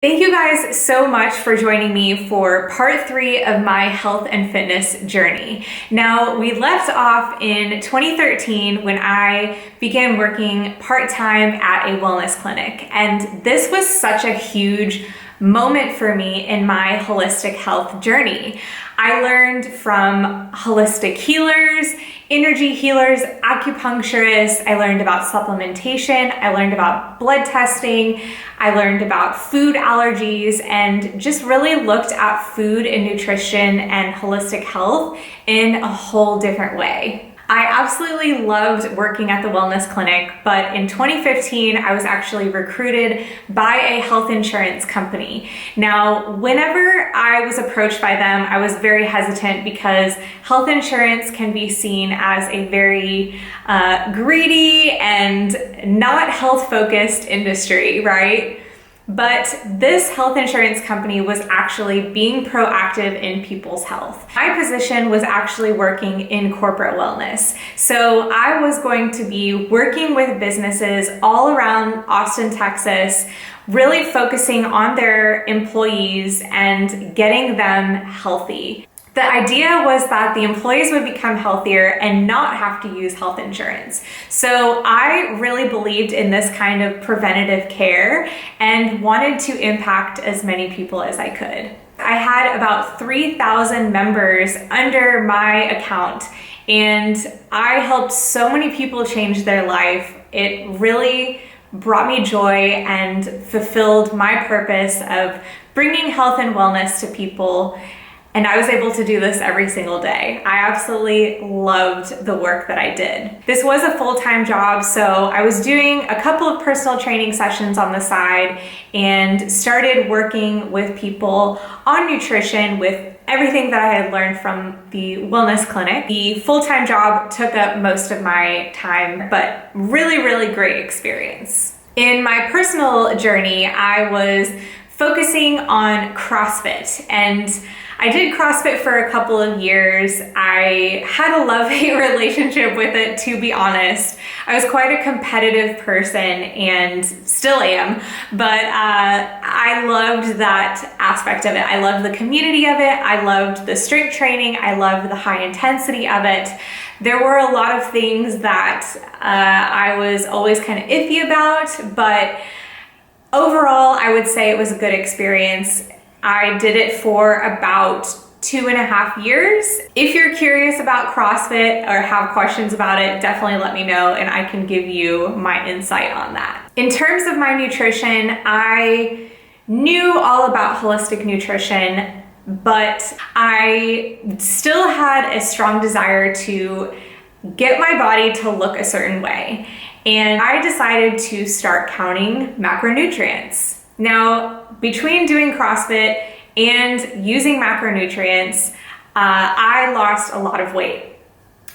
Thank you guys so much for joining me for part 3 of my health and fitness journey. Now, we left off in 2013 when I began working part-time at a wellness clinic, and this was such a huge moment for me in my holistic health journey. I learned from holistic healers, energy healers, acupuncturists. I learned about supplementation. I learned about blood testing. I learned about food allergies and just really looked at food and nutrition and holistic health in a whole different way. I absolutely loved working at the wellness clinic, but in 2015, I was actually recruited by a health insurance company. Now, whenever I was approached by them, I was very hesitant because health insurance can be seen as a very greedy and not health-focused industry, right? But this health insurance company was actually being proactive in people's health. My position was actually working in corporate wellness. So I was going to be working with businesses all around Austin, Texas, really focusing on their employees and getting them healthy. The idea was that the employees would become healthier and not have to use health insurance. So I really believed in this kind of preventative care and wanted to impact as many people as I could. I had about 3,000 members under my account, and I helped so many people change their life. It really brought me joy and fulfilled my purpose of bringing health and wellness to people. And I was able to do this every single day. I absolutely loved the work that I did. This was a full-time job, so I was doing a couple of personal training sessions on the side and started working with people on nutrition with everything that I had learned from the wellness clinic. The full-time job took up most of my time, but really great experience. In my personal journey, I was focusing on CrossFit, and I did CrossFit for a couple of years. I had a love-hate relationship with it, to be honest. I was quite a competitive person and still am, but I loved that aspect of it. I loved the community of it. I loved the strength training. I loved the high intensity of it. There were a lot of things that I was always kind of iffy about, but overall, I would say it was a good experience. I did it for about 2.5 years. If you're curious about CrossFit or have questions about it, definitely let me know and I can give you my insight on that. In terms of my nutrition, I knew all about holistic nutrition, but I still had a strong desire to get my body to look a certain way. And I decided to start counting macronutrients. Now, between doing CrossFit and using macronutrients, I lost a lot of weight.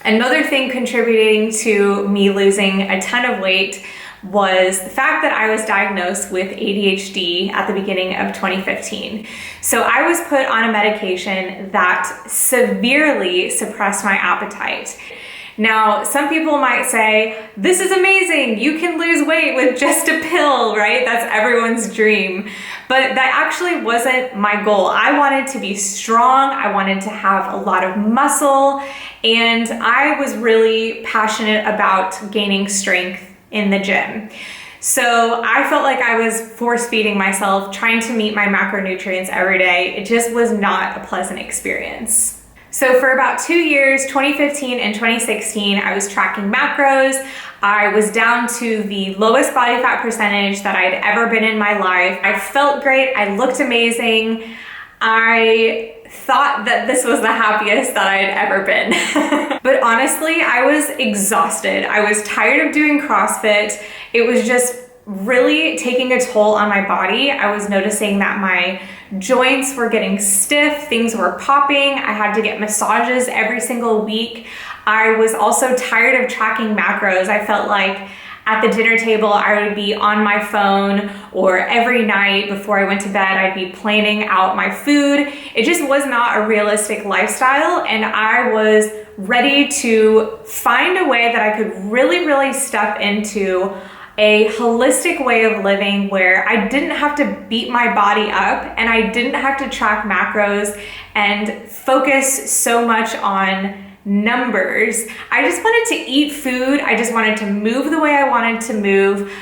Another thing contributing to me losing a ton of weight was the fact that I was diagnosed with ADHD at the beginning of 2015. So I was put on a medication that severely suppressed my appetite. Now, some people might say, this is amazing, you can lose weight with just a pill, right? That's everyone's dream. But that actually wasn't my goal. I wanted to be strong, I wanted to have a lot of muscle, and I was really passionate about gaining strength in the gym. So I felt like I was force feeding myself, trying to meet my macronutrients every day. It just was not a pleasant experience. So for about 2 years, 2015 and 2016, I was tracking macros. I was down to the lowest body fat percentage that I'd ever been in my life. I felt great, I looked amazing. I thought that this was the happiest that I had ever been. But honestly, I was exhausted. I was tired of doing CrossFit. It was just really taking a toll on my body. I was noticing that my joints were getting stiff, things were popping. I had to get massages every single week. I was also tired of tracking macros. I felt like at the dinner table, I would be on my phone, or every night before I went to bed, I'd be planning out my food. It just was not a realistic lifestyle, and I was ready to find a way that I could really step into a holistic way of living where I didn't have to beat my body up and I didn't have to track macros and focus so much on numbers. I just wanted to eat food. I just wanted to move the way I wanted to move.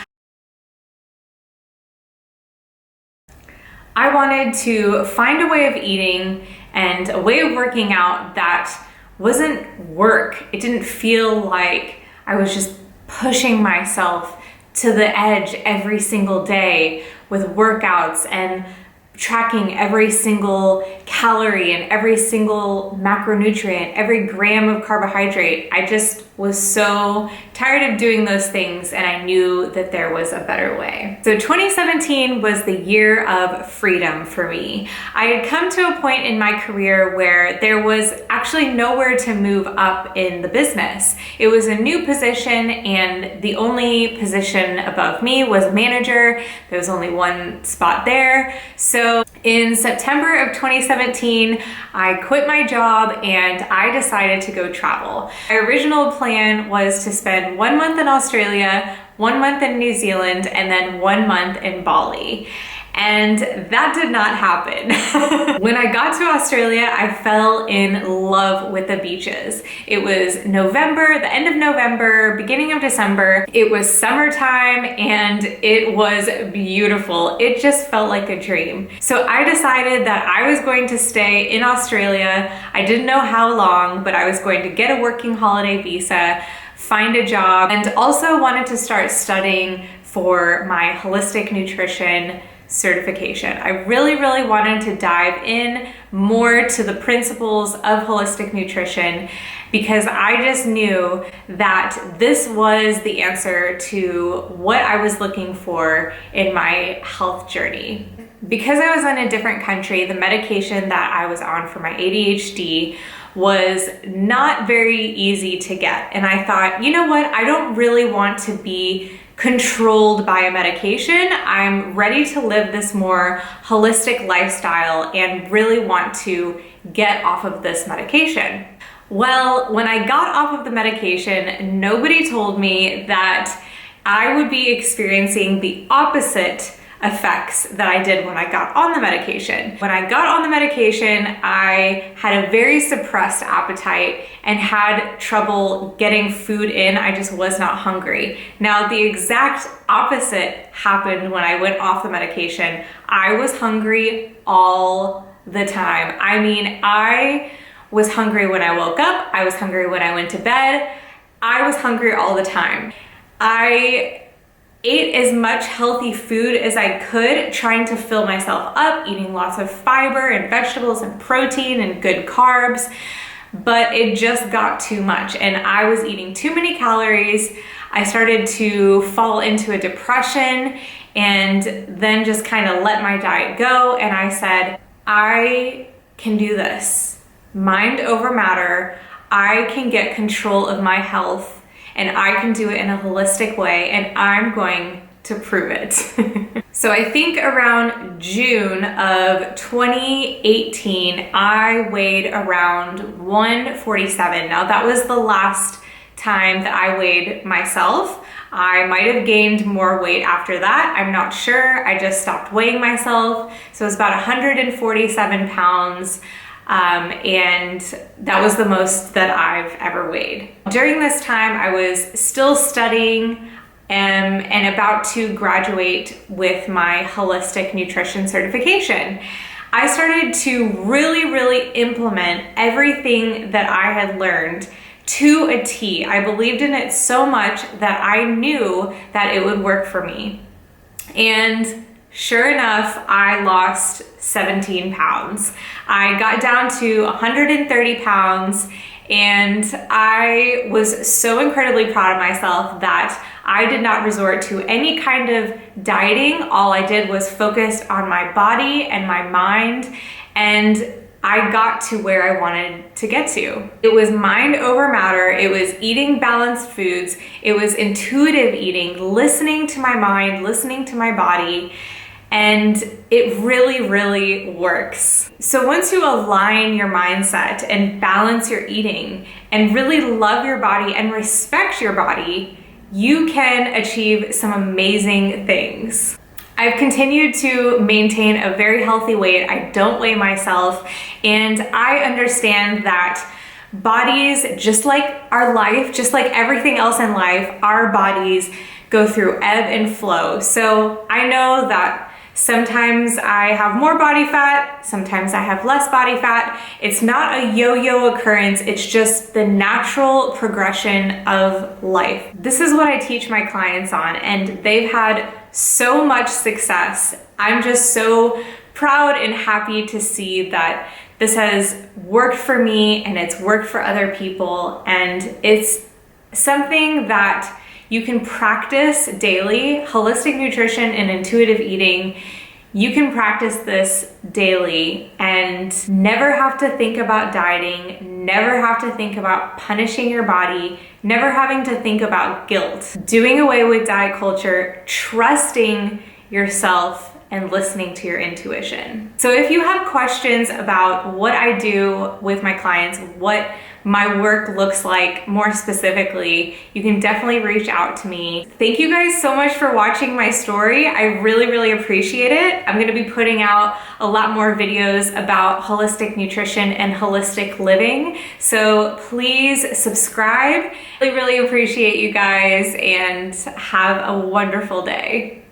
I wanted to find a way of eating and a way of working out that wasn't work. It didn't feel like I was just pushing myself to the edge every single day with workouts and tracking every single calorie and every single macronutrient, every gram of carbohydrate. I just was so tired of doing those things, and I knew that there was a better way. So 2017 was the year of freedom for me. I had come to a point in my career where there was actually nowhere to move up in the business. It was a new position, and the only position above me was manager. There was only one spot there. So in September of 2017, I quit my job and I decided to go travel. My original plan was to spend 1 month in Australia, 1 month in New Zealand, and then 1 month in Bali. And that did not happen. When I got to Australia, I fell in love with the beaches. It was November, the end of November, beginning of December. It was summertime and it was beautiful. It just felt like a dream. So I decided that I was going to stay in Australia. I didn't know how long, but I was going to get a working holiday visa, find a job, and also wanted to start studying for my holistic nutrition certification. I really wanted to dive in more to the principles of holistic nutrition because I just knew that this was the answer to what I was looking for in my health journey. Because I was in a different country, the medication that I was on for my ADHD was not very easy to get. And I thought, you know what? I don't really want to be controlled by a medication. I'm ready to live this more holistic lifestyle and really want to get off of this medication. Well, when I got off of the medication, nobody told me that I would be experiencing the opposite effects that I did when I got on the medication. When I got on the medication, I had a very suppressed appetite and had trouble getting food in. I just was not hungry. Now, the exact opposite happened when I went off the medication. I was hungry all the time. I mean, I was hungry when I woke up. I was hungry when I went to bed. I was hungry all the time. I ate as much healthy food as I could, trying to fill myself up, eating lots of fiber and vegetables and protein and good carbs, but it just got too much and I was eating too many calories. I started to fall into a depression and then just kind of let my diet go, and I said, I can do this. Mind over matter. I can get control of my health and I can do it in a holistic way, and I'm going to prove it. So I think around June of 2018, I weighed around 147. Now that was the last time that I weighed myself. I might have gained more weight after that. I'm not sure. I just stopped weighing myself. So it was about 147 pounds. And that was the most that I've ever weighed. During this time, I was still studying and about to graduate with my holistic nutrition certification. I started to really implement everything that I had learned to a T. I believed in it so much that I knew that it would work for me. And sure enough, I lost 17 pounds. I got down to 130 pounds and I was so incredibly proud of myself that I did not resort to any kind of dieting. All I did was focus on my body and my mind, and I got to where I wanted to get to. It was mind over matter. It was eating balanced foods. It was intuitive eating, listening to my mind, listening to my body. And it really works. So once you align your mindset and balance your eating and really love your body and respect your body, you can achieve some amazing things. I've continued to maintain a very healthy weight. I don't weigh myself, and I understand that bodies, just like our life, just like everything else in life, our bodies go through ebb and flow. So I know that sometimes I have more body fat, sometimes I have less body fat. It's not a yo-yo occurrence, it's just the natural progression of life. This is what I teach my clients on, and they've had so much success. I'm just so proud and happy to see that this has worked for me and it's worked for other people, and it's something that you can practice daily. Holistic nutrition and intuitive eating, you can practice this daily and never have to think about dieting, never have to think about punishing your body, never having to think about guilt. Doing away with diet culture, trusting yourself, and listening to your intuition. So if you have questions about what I do with my clients, what my work looks like more specifically, you can definitely reach out to me. Thank you guys so much for watching my story. I really, really appreciate it. I'm gonna be putting out a lot more videos about holistic nutrition and holistic living. So please subscribe. I really, really appreciate you guys, and have a wonderful day.